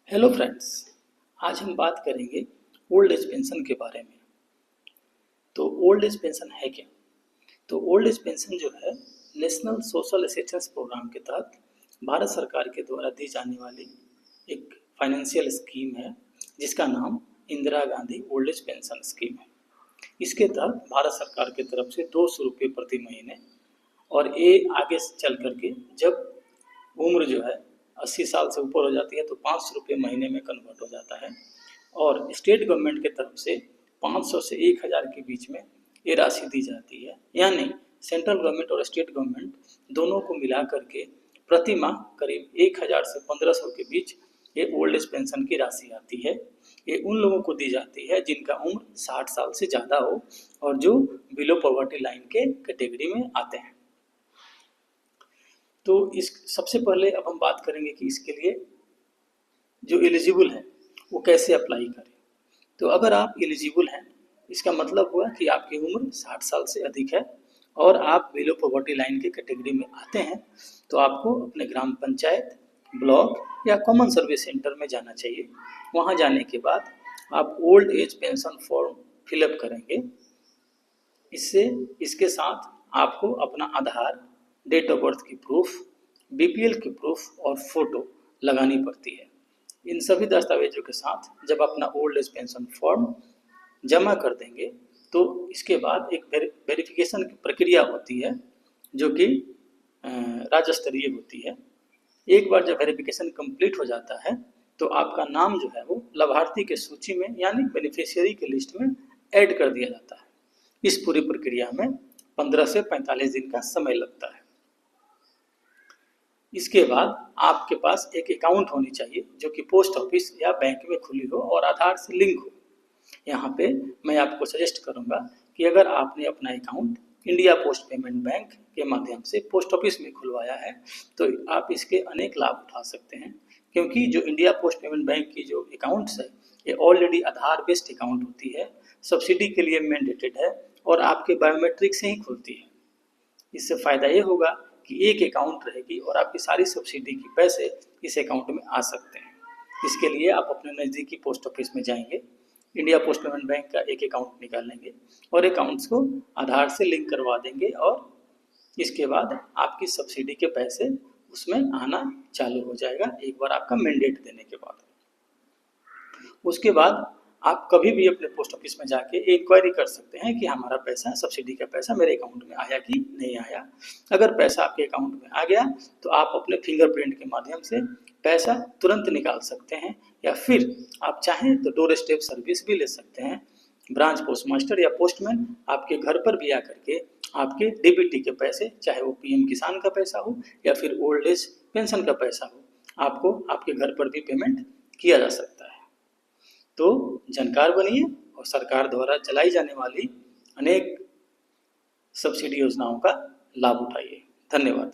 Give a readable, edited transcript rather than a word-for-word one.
Hello friends, आज हम बात करेंगे ओल्ड एज पेंशन के बारे में। तो ओल्ड एज पेंशन है क्या? तो ओल्ड एज पेंशन जो है नेशनल सोशल असिस्टेंस प्रोग्राम के तहत भारत सरकार के द्वारा दी जाने वाली एक फाइनेंशियल स्कीम है, जिसका नाम Indira Gandhi old age pension scheme है। इसके तहत भारत सरकार की तरफ से 200 रुपये प्रति महीने, और ये आगे चल करके जब उम्र जो है 80 साल से ऊपर हो जाती है तो 500 रुपये महीने में कन्वर्ट हो जाता है। और स्टेट गवर्नमेंट की तरफ से 500 से 1000 के बीच में ये राशि दी जाती है। यानी सेंट्रल गवर्नमेंट और स्टेट गवर्नमेंट दोनों को मिला करके प्रति माह करीब 1000 से 1500 के बीच ये ओल्ड एज पेंशन की राशि आती है। ये उन लोगों को दी जाती है जिनका उम्र 60 साल से ज़्यादा हो और जो बिलो पॉवर्टी लाइन के कैटेगरी में आते हैं। तो इस सबसे पहले अब हम बात करेंगे कि इसके लिए जो एलिजिबल है वो कैसे अप्लाई करें। तो अगर आप एलिजिबल हैं, इसका मतलब हुआ कि आपकी उम्र 60 साल से अधिक है और आप बिलो पॉवर्टी लाइन के कैटेगरी में आते हैं, तो आपको अपने ग्राम पंचायत, ब्लॉक या कॉमन सर्विस सेंटर में जाना चाहिए। वहाँ जाने के बाद आप old age pension form fill up करेंगे। इसके साथ आपको अपना आधार, डेट ऑफ बर्थ की प्रूफ, बीपीएल की प्रूफ और फोटो लगानी पड़ती है। इन सभी दस्तावेजों के साथ जब अपना ओल्ड एज पेंशन फॉर्म जमा कर देंगे तो इसके बाद एक वेरिफिकेशन की प्रक्रिया होती है जो कि राज्य स्तरीय होती है। एक बार जब वेरिफिकेशन कंप्लीट हो जाता है तो आपका नाम जो है वो लाभार्थी के सूची में यानी बेनिफिशियरी के लिस्ट में ऐड कर दिया जाता है। इस पूरी प्रक्रिया में 15 से 45 दिन का समय लगता है। इसके बाद आपके पास एक अकाउंट होनी चाहिए जो कि पोस्ट ऑफिस या बैंक में खुली हो और आधार से लिंक हो। यहाँ पे मैं आपको सजेस्ट करूँगा कि अगर आपने अपना account India post payment bank के माध्यम से पोस्ट ऑफिस में खुलवाया है तो आप इसके अनेक लाभ उठा सकते हैं, क्योंकि जो इंडिया पोस्ट पेमेंट बैंक की जो अकाउंट्स है ये ऑलरेडी आधार बेस्ड अकाउंट होती है, सब्सिडी के लिए मैंडेटेड है और आपके बायोमेट्रिक से ही खुलती है। इससे फ़ायदा ये होगा कि एक अकाउंट रहेगी और आपकी सारी सब्सिडी के पैसे इस अकाउंट में आ सकते हैं। इसके लिए आप अपने नज़दीकी पोस्ट ऑफिस में जाएंगे, इंडिया पोस्ट पेमेंट बैंक का एक अकाउंट निकालेंगे और अकाउंट्स को आधार से लिंक करवा देंगे और इसके बाद आपकी सब्सिडी के पैसे उसमें आना चालू हो जाएगा एक बार आपका मैंडेट देने के बाद। उसके बाद आप कभी भी अपने पोस्ट ऑफिस में जाके इंक्वायरी कर सकते हैं कि हमारा पैसा, सब्सिडी का पैसा मेरे अकाउंट में आया कि नहीं आया। अगर पैसा आपके अकाउंट में आ गया तो आप अपने फिंगरप्रिंट के माध्यम से पैसा तुरंत निकाल सकते हैं, या फिर आप चाहें तो डोर स्टेप सर्विस भी ले सकते हैं। ब्रांच पोस्ट मास्टर या पोस्टमैन आपके घर पर भी आकर के आपके डीबीटी के पैसे, चाहे वो पीएम किसान का पैसा हो या फिर ओल्ड एज पेंशन का पैसा हो, आपको आपके घर पर भी पेमेंट किया जा सकता है। तो जानकार बनिए और सरकार द्वारा चलाई जाने वाली अनेक सब्सिडी योजनाओं का लाभ उठाइए। धन्यवाद।